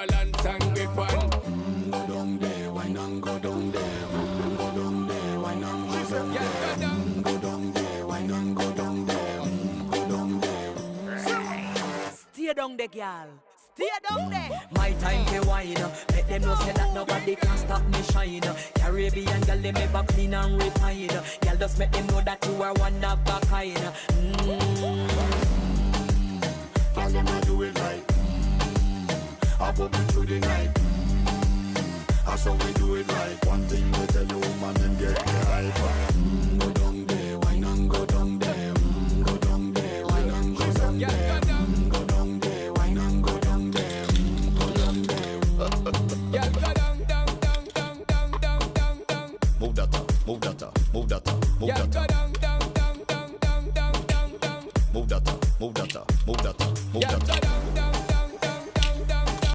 balance and grip on. Go down there, why not go down there? Go down there, why not go down there? Go down there, why not go down there? Go down there. Stay down there, girl. Stay down there. My time to wine. Let them know say that nobody can stop me shine. Caribbean girl, they make back clean and refine. Girl, just make them know that you are one of a kind. Girl, them a do it right. I bubble through the night. That's how we do it right. One thing we tell you, man, them get the hype.